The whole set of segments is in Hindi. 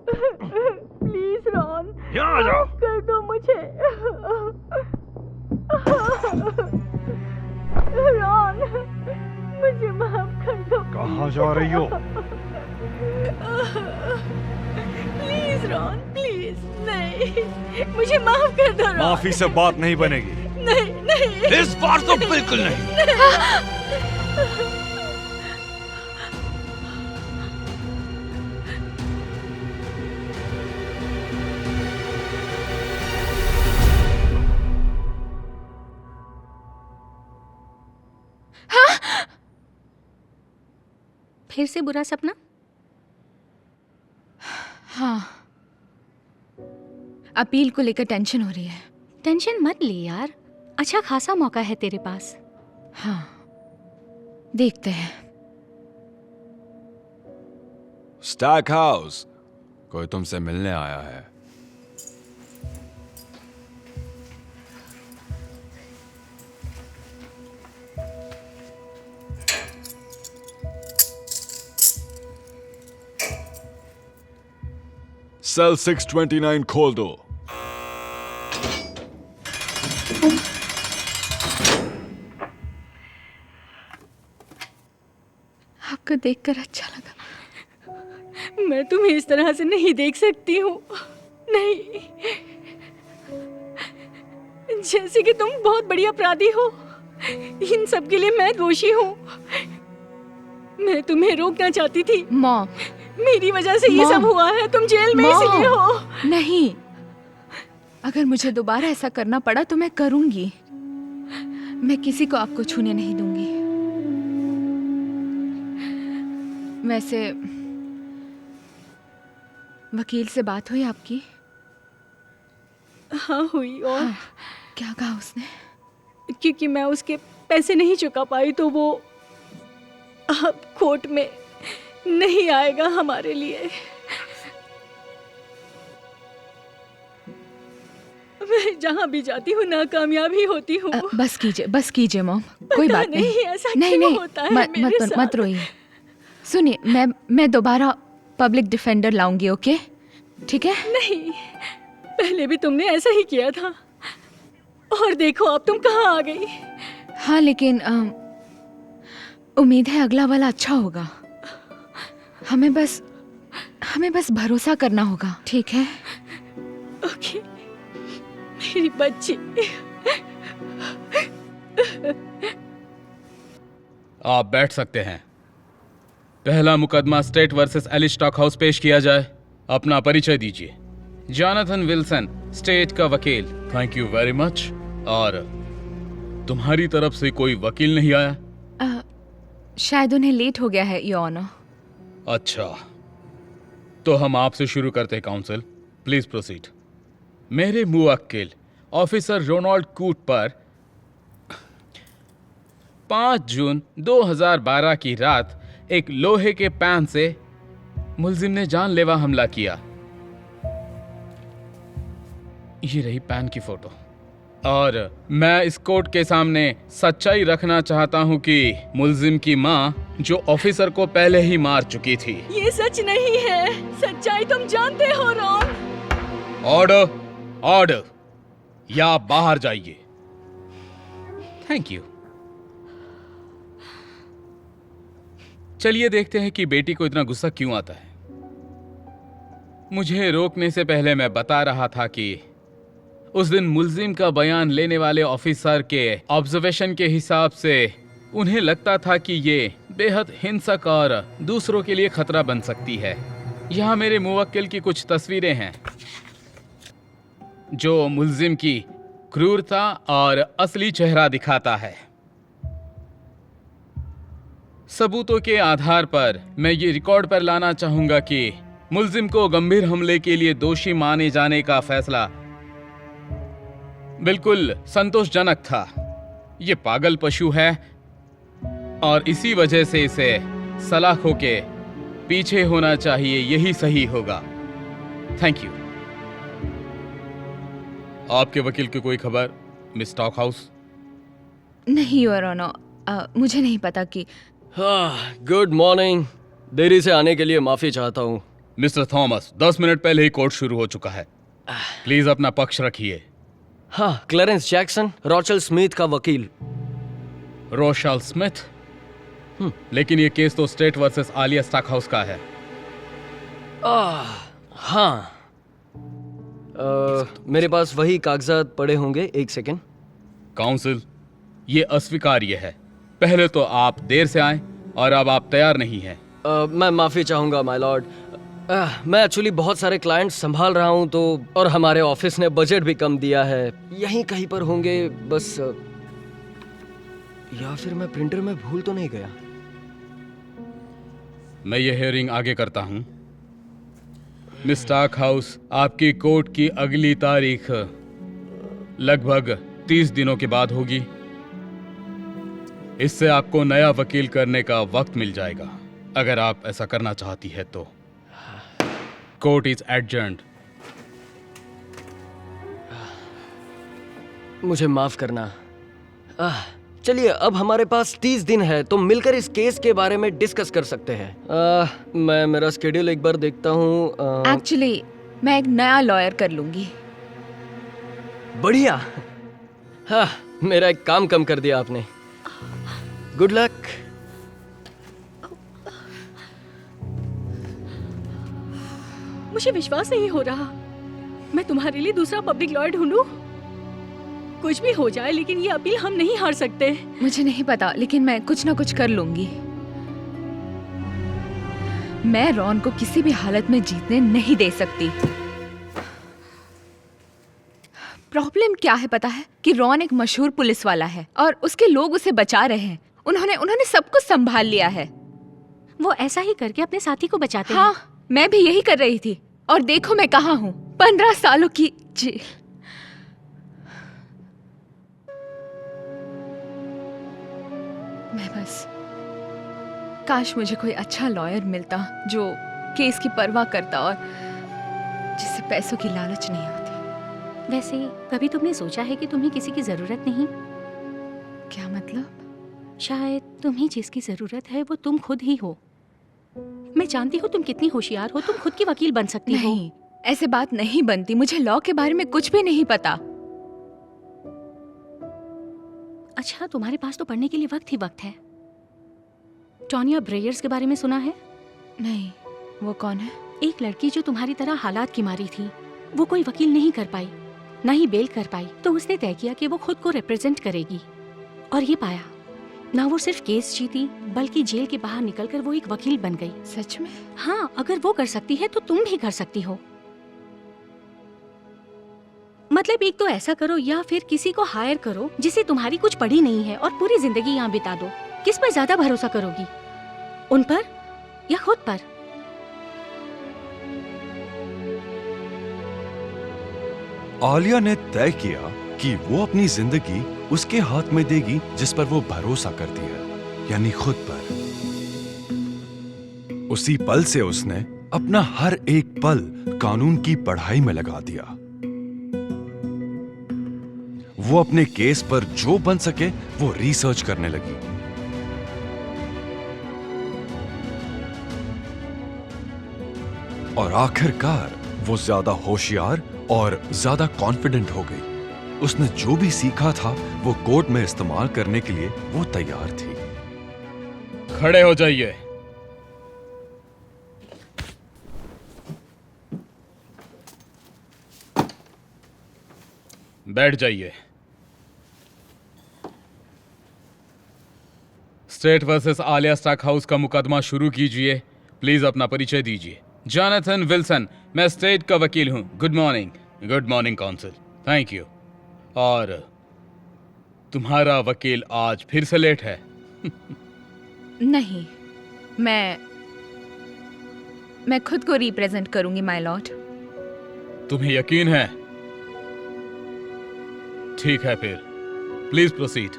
प्लीज रॉन, यहाँ आ जाओ। माफ कर दो मुझे। रॉन, मुझे माफ कर दो। कहाँ जा रही हो? Please Ron, please. नहीं, मुझे माफ कर दो रॉन। माफी से बात नहीं बनेगी। नहीं नहीं, इस बार तो बिल्कुल नहीं। फिर से बुरा सपना? हाँ, अपील को लेकर टेंशन हो रही है। टेंशन मत ले यार, अच्छा खासा मौका है तेरे पास। हाँ, देखते हैं। स्टैक हाउस, कोई तुमसे मिलने आया है। सेल 629 खोल दो। आपको देखकर अच्छा लगा। मैं तुम्हें इस तरह से नहीं देख सकती हूँ। नहीं, जैसे कि तुम बहुत बड़ी अपराधी हो। इन सब के लिए मैं दोषी हूँ। मैं तुम्हें रोकना चाहती थी। मॉम, मेरी वजह से ये सब हुआ है। तुम जेल में इसलिए हो। नहीं, अगर मुझे दोबारा ऐसा करना पड़ा तो मैं करूंगी। मैं किसी को आपको छूने नहीं दूंगी। वैसे वकील से बात हुई आपकी? हाँ हुई। और हाँ, क्या कहा उसने? क्योंकि मैं उसके पैसे नहीं चुका पाई तो वो अब कोर्ट में नहीं आएगा हमारे लिए। मैं जहाँ भी जाती हूँ नाकामयाबी होती हूँ। बस कीजिए मॉम, कोई बात नहीं। ऐसा नहीं क्यों नहीं, होता है मेरे साथ? मत रोइए। सुनिए, मैं दोबारा पब्लिक डिफेंडर लाऊंगी, ओके? ठीक है? नहीं, पहले भी तुमने ऐसा ही किया था और देखो अब तुम कहाँ आ गई। हाँ, लेकिन उम्मीद है अगला वाला अच्छा होगा। हमें बस भरोसा करना होगा, ठीक है? ओके, मेरी बच्ची। आप बैठ सकते हैं। पहला मुकदमा स्टेट वर्सेस एलिस स्टॉकहाउस पेश किया जाए। अपना परिचय दीजिए। जॉनथन विल्सन, स्टेट का वकील। Thank you very much. और तुम्हारी तरफ से कोई वकील नहीं आया? शायद उन्हें लेट हो गया है, योर ऑनर। अच्छा, तो हम आपसे शुरू करते हैं काउंसिल। Please proceed. मेरे मुवक्किल ऑफिसर रोनाल्ड कूट पर 5 जून 2012 की रात एक लोहे के पैन से मुलजिम ने जानलेवा हमला किया। ये रही पैन की फोटो। और मैं इस कोर्ट के सामने सच्चाई रखना चाहता हूं कि मुलजिम की मां, जो ऑफिसर को पहले ही मार चुकी थी। ये सच नहीं है। सच्चाई तुम जानते हो रॉन। ऑर्डर, ऑर्डर, या आप बाहर जाइए। Thank you. चलिए देखते हैं कि बेटी को इतना गुस्सा क्यों आता है। मुझे रोकने से पहले मैं बता रहा था कि उस दिन मुलजिम का बयान लेने वाले ऑफिसर के ऑब्जर्वेशन के हिसाब से उन्हें लगता था कि ये बेहद हिंसक और दूसरों के लिए खतरा बन सकती है। यहाँ मेरे मुवक्किल की कुछ तस्वीरें हैं जो मुलजिम की क्रूरता और असली चेहरा दिखाता है। सबूतों के आधार पर मैं ये रिकॉर्ड पर लाना चाहूंगा कि मुलजिम को गंभीर हमले के लिए दोषी माने जाने का फैसला बिल्कुल संतोषजनक था। ये पागल पशु है और इसी वजह से इसे सलाखों के पीछे होना चाहिए। यही सही होगा। Thank you. आपके वकील की कोई खबर, मिस स्टॉकहाउस? नहीं योर ऑनर, मुझे नहीं पता कि हाँ, गुड मॉर्निंग। देरी से आने के लिए माफ़ी चाहता हूँ। मिस्टर थॉमस, 10 मिनट पहले ही कोर्ट शुरू हो चुका है। प्लीज अपना पक्ष रखिए। हाँ, क्लेरेंस जैक्सन, रॉचल स्मिथ का वकील। रोशल स्मिथ? लेकिन ये केस तो स्टेट वर्सेस आलिया स्टैकहाउस का है। हाँ, मेरे पास वही कागजात पड़े होंगे। एक सेकेंड। काउंसिल, ये अस्वीकार्य है। पहले तो आप देर से आए और अब आप तैयार नहीं हैं। मैं माफी चाहूंगा माय लॉर्ड। मैं एक्चुअली बहुत सारे क्लाइंट्स संभाल रहा हूं, तो और हमारे ऑफिस ने बजट भी कम दिया है। यहीं कहीं पर होंगे बस। या फिर मैं प्रिंटर में भूल तो नहीं गया? मैं ये हियरिंग आगे करता हूं। मिस स्टैकहाउस, आपकी कोर्ट की अगली तारीख लगभग 30 दिनों के बाद होगी। इससे आपको नया वकील करने का वक्त मिल जाएगा, अगर आप ऐसा करना चाहती है तो। Court is adjourned. मुझे माफ करना। चलिए, अब हमारे पास 30 दिन है, तो मिलकर इस केस के बारे में डिस्कस कर सकते हैं। मैं मेरा स्केड्यूल एक बार देखता हूँ। एक्चुअली मैं एक नया लॉयर कर लूंगी। बढ़िया। हाँ, मेरा एक काम कम कर दिया आपने। Good luck. मुझे विश्वास नहीं हो रहा। मैं तुम्हारे लिए दूसरा पब्लिक लॉयर ढूंढूं? कुछ भी हो जाए, लेकिन ये अपील हम नहीं हार सकते। मुझे नहीं पता, लेकिन मैं कुछ ना कुछ कर लूंगी। मैं रॉन को किसी भी हालत में जीतने नहीं दे सकती। प्रॉब्लम क्या है पता है? कि रॉन एक मशहूर पुलिस वाला है और उसके लोग उसे बचा रहे हैं। उन्होंने सब कुछ संभाल लिया है। वो ऐसा ही करके अपने साथी को बचाते हैं। हाँ, मैं भी यही कर रही थी। और देखो मैं कहाँ हूँ, 15 सालों की जेल। मैं बस, काश मुझे कोई अच्छा लॉयर मिलता जो केस की परवाह करता और जिससे पैसों की लालच नहीं होती। वैसे कभी तुमने सोचा है कि तुम्हें किसी की जरूरत नहीं? क्या मतलब? शायद तुम्हें जिसकी जरूरत है वो तुम खुद ही हो। मैं जानती हूँ तुम कितनी होशियार हो, तुम खुद की वकील बन सकती हो। नहीं, ऐसे बात नहीं बनती। मुझे लॉ के बारे में कुछ भी नहीं पता। अच्छा, तुम्हारे पास तो पढ़ने के लिए वक्त ही वक्त है। टॉनिया ब्रेयर्स के बारे में सुना है? नहीं, वो कौन है? एक लड़की जो तुम्हारी तरह हालात की मारी थी। वो कोई वकील नहीं कर पाई, ना ही बेल कर पाई, तो उसने तय किया कि वो खुद को रिप्रेजेंट करेगी। और ये पाया, ना वो सिर्फ केस जीती, बल्कि जेल के बाहर निकलकर वो एक वकील बन गई। सच में? हाँ, अगर वो कर सकती है तो तुम भी कर सकती हो। मतलब एक तो ऐसा करो, या फिर किसी को हायर करो जिसे तुम्हारी कुछ पड़ी नहीं है और पूरी जिंदगी यहाँ बिता दो। किस पर ज्यादा भरोसा करोगी, उन पर या खुद पर? आलिया ने तय किया कि वो अपनी जिंदगी उसके हाथ में देगी जिस पर वो भरोसा करती है, यानी खुद पर। उसी पल से उसने अपना हर एक पल कानून की पढ़ाई में लगा दिया। वो अपने केस पर जो बन सके वो रिसर्च करने लगी। और आखिरकार वो ज्यादा होशियार और ज्यादा कॉन्फिडेंट हो गई। उसने जो भी सीखा था वो कोर्ट में इस्तेमाल करने के लिए वो तैयार थी। खड़े हो जाइए। बैठ जाइए। स्टेट वर्सेस आलिया स्टैकहाउस का मुकदमा शुरू कीजिए। प्लीज अपना परिचय दीजिए। जॉनथन विल्सन, मैं स्टेट का वकील हूं। Good morning. Good morning council. Thank you. और तुम्हारा वकील आज फिर से लेट है? नहीं, मैं खुद को रिप्रेजेंट करूंगी माय लॉर्ड। तुम्हें यकीन है? ठीक है, फिर प्लीज प्रोसीड।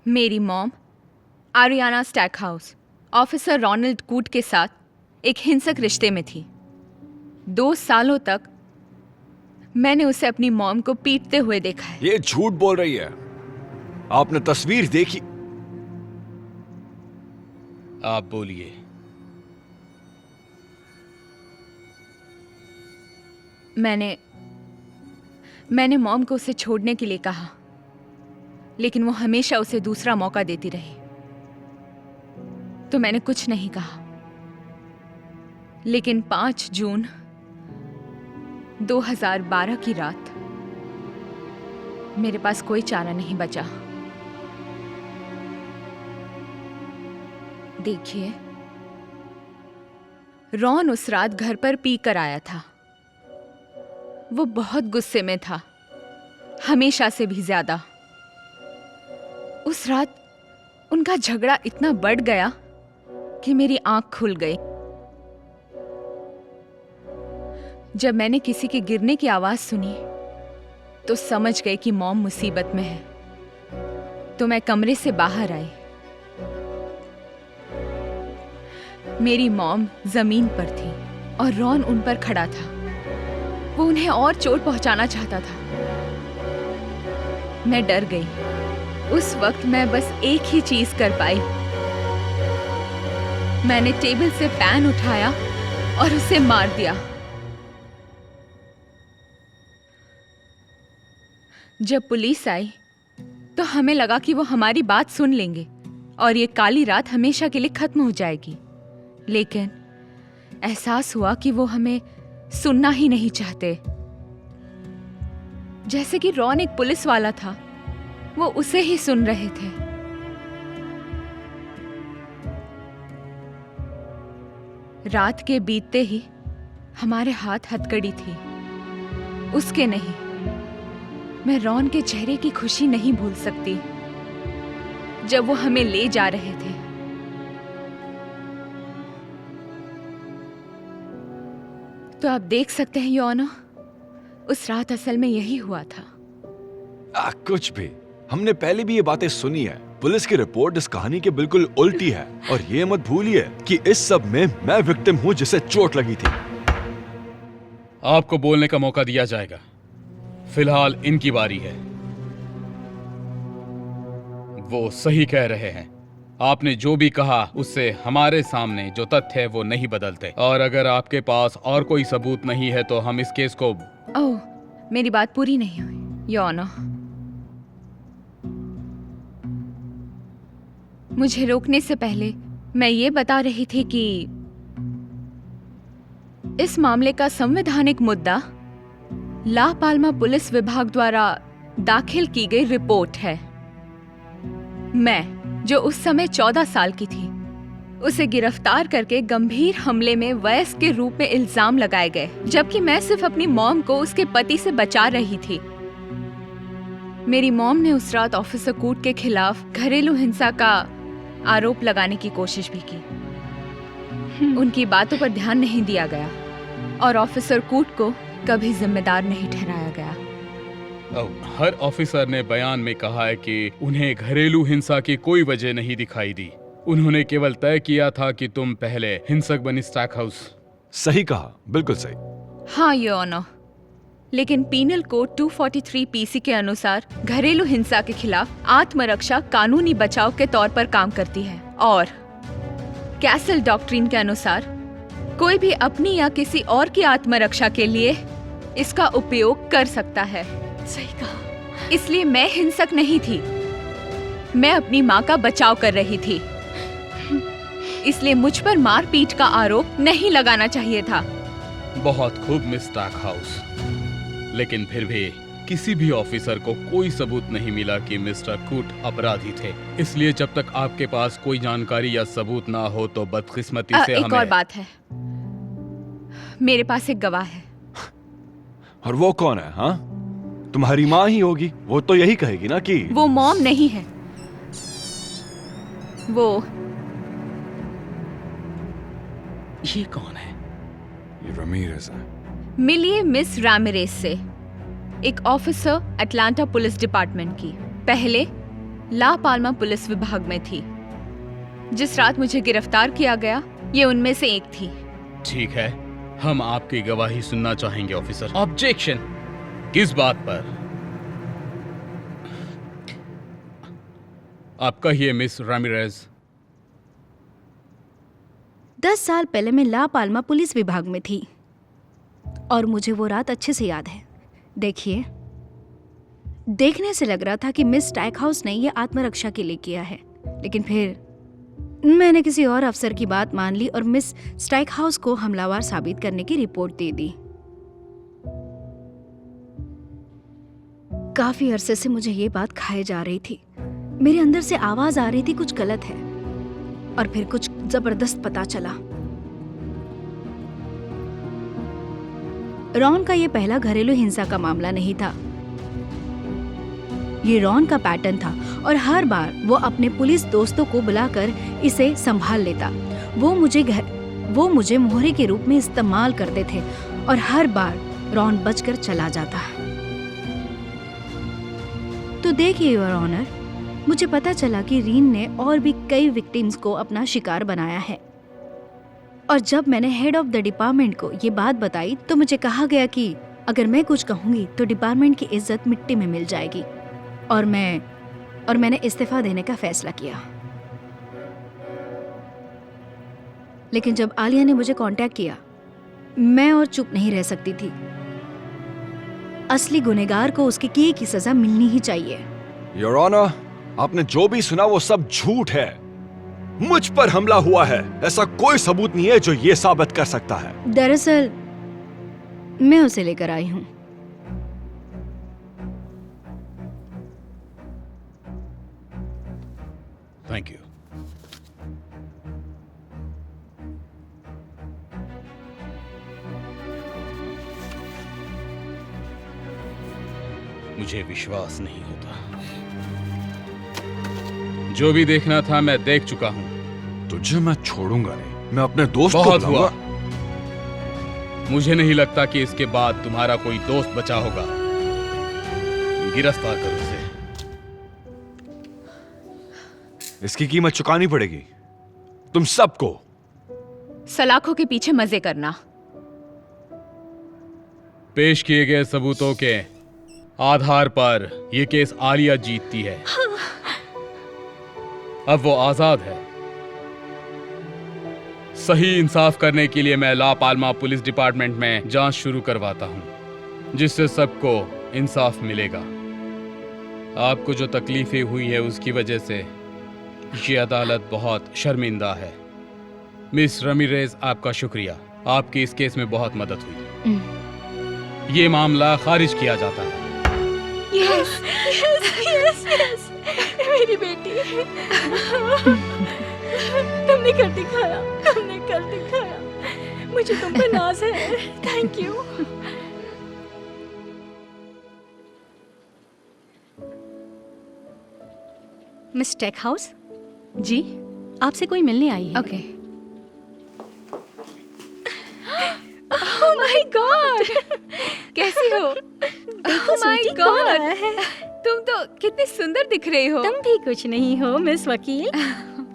मेरी मॉम आरियाना स्टैकहाउस ऑफिसर रोनाल्ड कूट के साथ एक हिंसक रिश्ते में थी। 2 सालों तक मैंने उसे अपनी मॉम को पीटते हुए देखा है। ये झूठ बोल रही है। आपने तस्वीर देखी? आप बोलिए। मैंने मॉम को उसे छोड़ने के लिए कहा, लेकिन वो हमेशा उसे दूसरा मौका देती रही। तो मैंने कुछ नहीं कहा। लेकिन 5 जून 2012 की रात मेरे पास कोई चारा नहीं बचा। देखिए, रॉन उस रात घर पर पी कर आया था। वो बहुत गुस्से में था, हमेशा से भी ज्यादा। उस रात उनका झगड़ा इतना बढ़ गया कि मेरी आंख खुल गई। जब मैंने किसी के गिरने की आवाज सुनी तो समझ गई कि मॉम मुसीबत में है। तो मैं कमरे से बाहर आई। मेरी मॉम जमीन पर थी और रॉन उन पर खड़ा था। वो उन्हें और चोट पहुंचाना चाहता था। मैं डर गई। उस वक्त मैं बस एक ही चीज कर पाई। मैंने टेबल से पैन उठाया और उसे मार दिया। जब पुलिस आई तो हमें लगा कि वो हमारी बात सुन लेंगे और ये काली रात हमेशा के लिए खत्म हो जाएगी। लेकिन एहसास हुआ कि वो हमें सुनना ही नहीं चाहते। जैसे कि रॉन एक पुलिस वाला था, वो उसे ही सुन रहे थे। रात के बीतते ही हमारे हाथ हथकड़ी थी, उसके नहीं। मैं रॉन के चेहरे की खुशी नहीं भूल सकती जब वो हमें ले जा रहे थे। तो आप देख सकते हैं योर ऑनर, उस रात असल में यही हुआ था। कुछ भी। हमने पहले भी ये बातें सुनी है। पुलिस की रिपोर्ट इस कहानी के बिल्कुल उल्टी है। और ये मत भूलिए कि इस सब में मैं विक्टिम हूँ जिसे चोट लगी थी। आपको बोलने का मौका दिया जाएगा। फिलहाल इनकी बारी है। वो सही कह रहे हैं। आपने जो भी कहा उससे हमारे सामने जो तथ्य है वो नहीं बदलते। और अगर आपके पास और कोई सबूत नहीं है तो हम इस केस को... ओह, मेरी बात पूरी नहीं हुई योर ऑनर। मुझे रोकने से पहले मैं ये बता रही थी कि इस मामले का संवैधानिक मुद्दा ला पाल्मा पुलिस विभाग द्वारा दाखिल की गई रिपोर्ट है। मैं, जो उस समय 14 साल की थी, उसे गिरफ्तार करके गंभीर हमले में वयस्क के रूप में इल्जाम लगाए गए, जबकि मैं सिर्फ अपनी मॉम को उसके पति से बचा रही थी। मेरी मॉम ने उस रात ऑफिसर कूट के खिलाफ घरेलू हिंसा का आरोप लगाने की कोशिश भी की। उनकी बातों पर ध्यान नहीं दिया गया और ऑफिसर कूट को कभी जिम्मेदार नहीं ठहराया गया। हर ऑफिसर ने बयान में कहा है कि उन्हें घरेलू हिंसा की कोई वजह नहीं दिखाई दी। उन्होंने केवल तय किया था कि तुम पहले हिंसक बनी स्टैकहाउस। सही कहा, बिल्कुल सही। हाँ योर ऑनर, लेकिन पीनल कोड 243 पीसी के अनुसार घरेलू हिंसा के खिलाफ आत्मरक्षा कानूनी बचाव के तौर पर काम करती है और कैसल डॉक्ट्रिन के अनुसार कोई भी अपनी या किसी और की आत्मरक्षा के लिए इसका उपयोग कर सकता है। सही कहा। इसलिए मैं हिंसक नहीं थी, मैं अपनी माँ का बचाव कर रही थी। इसलिए मुझ पर मारपीट का आरोप नहीं लगाना चाहिए था। बहुत खूब मिस स्टैकहाउस, लेकिन फिर भी किसी भी ऑफिसर को कोई सबूत नहीं मिला कि मिस्टर कूट अपराधी थे। इसलिए जब तक आपके पास कोई जानकारी या सबूत ना हो तो बदकिस्मती से एक हमें... और बात है, मेरे पास एक गवाह है। और वो कौन है? हाँ, तुम्हारी माँ ही होगी। वो तो यही कहेगी ना कि वो मॉम नहीं है, वो... ये कौन है? ये रमीरेज है। मिलिए मिस रैमिरेज से, एक ऑफिसर अटलांटा पुलिस डिपार्टमेंट की। पहले ला पाल्मा पुलिस विभाग में थी। जिस रात मुझे गिरफ्तार किया गया, ये उनमें से एक थी। ठीक है, हम आपकी गवाही सुनना चाहेंगे ऑफिसर। ऑब्जेक्शन। किस बात पर? आप कहिए मिस रामिरेज। 10 साल पहले मैं ला पाल्मा पुलिस विभाग में थी और मुझे वो रात अच्छे से याद है। देखिए, देखने से लग रहा था कि मिस स्टैकहाउस ने ये आत्मरक्षा के लिए किया है, लेकिन फिर मैंने किसी और अफसर की बात मान ली और मिस स्टैकहाउस को हमलावर साबित करने की रिपोर्ट दे दी। काफी अरसे से मुझे ये बात खाए जा रही थी। मेरे अंदर से आवाज आ रही थी कुछ गलत है, और फिर कुछ जबरदस्त पता चला। रॉन का ये पहला घरेलू हिंसा का मामला नहीं था। ये रॉन का पैटर्न था और हर बार वो अपने पुलिस दोस्तों को बुलाकर इसे संभाल लेता। वो मुझे मोहरे के रूप में इस्तेमाल करते थे और हर बार रॉन बचकर चला जाता। तो देखिए योर ऑनर, मुझे पता चला कि रीन ने और भी कई विक्टिम्स को अपना शिकार बनाया है। और जब मैंने हेड ऑफ द डिपार्टमेंट को ये बात बताई तो मुझे कहा गया कि अगर मैं कुछ कहूंगी तो डिपार्टमेंट की इज्जत मिट्टी में मिल जाएगी। और मैंने इस्तीफा देने का फैसला किया। लेकिन जब आलिया ने मुझे कांटेक्ट किया, मैं और चुप नहीं रह सकती थी। असली गुनहगार को उसके किए की सजा मिलनी ही चाहिए। योर ऑनर, आपने जो भी सुना वो सब झूठ है। मुझ पर हमला हुआ है, ऐसा कोई सबूत नहीं है जो ये साबित कर सकता है। दरअसल मैं उसे लेकर आई हूँ। Thank you. मुझे विश्वास नहीं होता। जो भी देखना था मैं देख चुका हूं। तुझे मैं छोड़ूंगा नहीं। मैं अपने दोस्त को बहुत हुआ। बुलाऊंगा। मुझे नहीं लगता कि इसके बाद तुम्हारा कोई दोस्त बचा होगा। गिरफ्तार करो उसे। इसकी कीमत चुकानी पड़ेगी, तुम सबको। सलाखों के पीछे मजे करना। पेश किए गए सबूतों के आधार पर यह केस आलिया जीतती है। अब वो आजाद है। सही इंसाफ करने के लिए मैं ला पाल्मा पुलिस डिपार्टमेंट में जांच शुरू करवाता हूं, जिससे सबको इंसाफ मिलेगा। आपको जो तकलीफें हुई है उसकी वजह से ये अदालत बहुत शर्मिंदा है। मिस रमीरेज, आपका शुक्रिया। आपकी इस केस में बहुत मदद हुई। ये मामला खारिज किया जाता है। यस यस यस यस, मेरी बेटी। तुमने कर दिखाया, तुमने कर दिखाया। मुझे तुम पर नाज है। Thank you. मिस स्टैकहाउस, जी, आपसे कोई मिलने आई है। ओके। ओह माय गॉड, कैसी हो? ओह माय स्वीटी, कौन गॉड, आया है? तुम तो कितनी सुंदर दिख रही हो। तुम भी कुछ नहीं हो मिस वकील।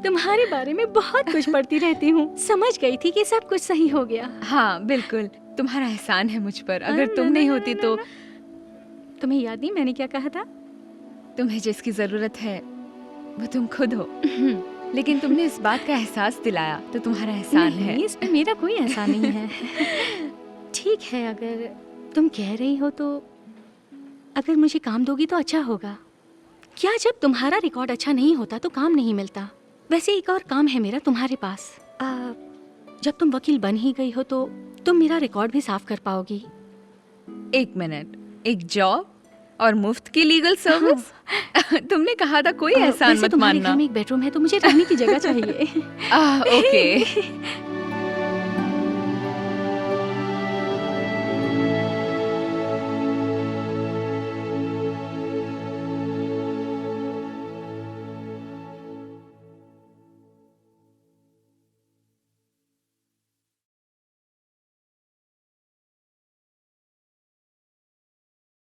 तुम्हारे बारे में बहुत कुछ पढ़ती रहती हूँ। समझ गई थी कि सब कुछ सही हो गया। हाँ बिल्कुल, तुम्हारा एहसान है मुझ पर। अगर तुम नहीं होती तो तुम्हें याद नहीं मैंने क्या कहा था? तुम्हें जिसकी जरूरत है वो तुम खुद हो। लेकिन तुमने इस बात का एहसास दिलाया तो तुम्हारा एहसान है। नहीं, इसमें मेरा कोई एहसान नहीं है। ठीक है, अगर तुम कह रही हो तो अगर मुझे काम दोगी तो अच्छा होगा। क्या जब तुम्हारा रिकॉर्ड अच्छा नहीं होता तो काम नहीं मिलता? वैसे एक और काम है मेरा तुम्हारे पास। जब तुम वकील बन ही गई हो तो तुम मेरा रिकॉर्ड भी साफ कर पाओगी। 1 मिनट, एक जॉब और मुफ्त की लीगल सर्विस? तुमने कहा था कोई एहसान वैसे मत तुम्हारे मानना। घर में एक बेडरूम है तो मुझे रहने की जगह चाहिए। ओके।